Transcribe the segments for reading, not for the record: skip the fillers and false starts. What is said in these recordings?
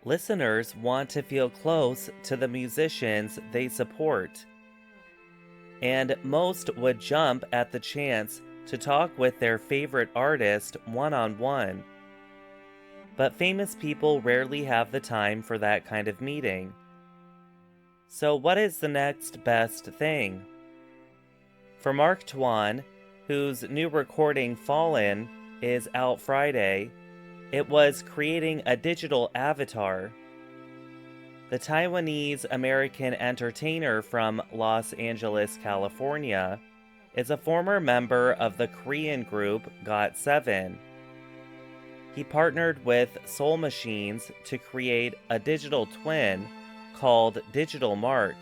Listeners want to feel close to the musicians they support, and most would jump at the chance to talk with their favorite artist one-on-one. But famous people rarely have the time for that kind of meeting. So what is the next best thing? For Mark Twain, whose new recording Fallen is out Friday, it was creating a digital avatar. The Taiwanese-American entertainer from Los Angeles, California, is a former member of the Korean group GOT7. He partnered with Soul Machines to create a digital twin called Digital Mark.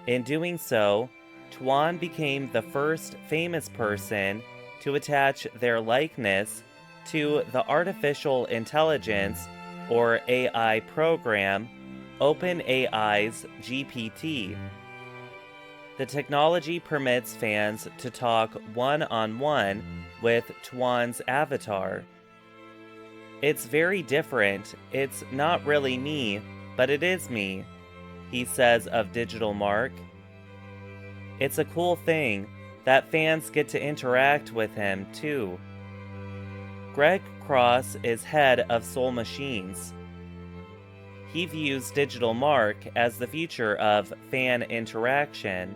In doing so, Tuan became the first famous person to attach their likeness to the artificial intelligence or AI program OpenAI's GPT. The technology permits fans to talk one-on-one with Tuan's avatar. "It's very different. It's not really me, but it is me," he says of Digital Mark. It's a cool thing that fans get to interact with him too. Greg Cross is head of Soul Machines. He views Digital Mark as the future of fan interaction.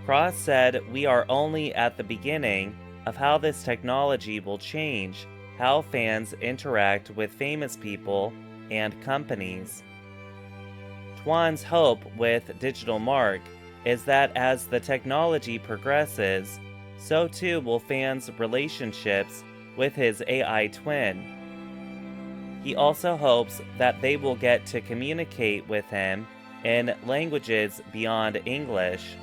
Cross said, "We are only at the beginning of how this technology will change how fans interact with famous people and companies." Tuan's hope with Digital Mark is that as the technology progresses, so too will fans' relationships with his AI twin. He also hopes that they will get to communicate with him in languages beyond English.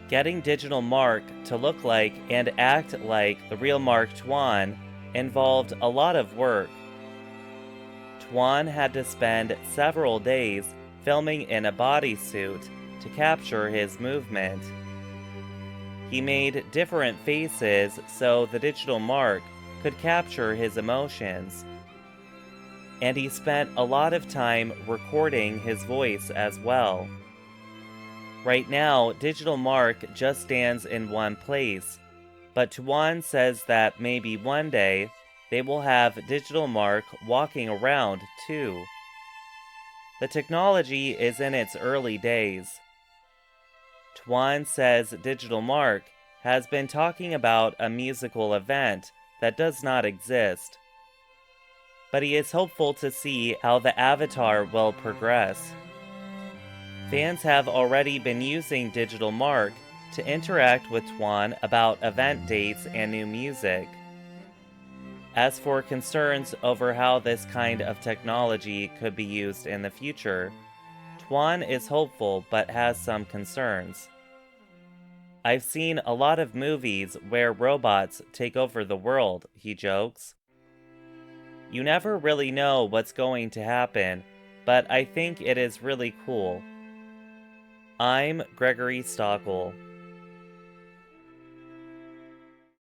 Getting Digital Mark to look like and act like the real Mark Twain involved a lot of work. Twain had to spend several days filming in a bodysuit to capture his movement. He made different faces so the Digital Mark could capture his emotions. And he spent a lot of time recording his voice as well. Right now, Digital Mark just stands in one place, but Tuan says that maybe one day they will have Digital Mark walking around too. The technology is in its early days. Tuan says Digital Mark has been talking about a musical event that does not exist, but he is hopeful to see how the avatar will progress. Fans have already been using Digital Mark to interact with Tuan about event dates and new music. As for concerns over how this kind of technology could be used in the future, Tuan is hopeful but has some concerns. "I've seen a lot of movies where robots take over the world," he jokes. "You never really know what's going to happen, but I think it is really cool." I'm Gregory Stockel.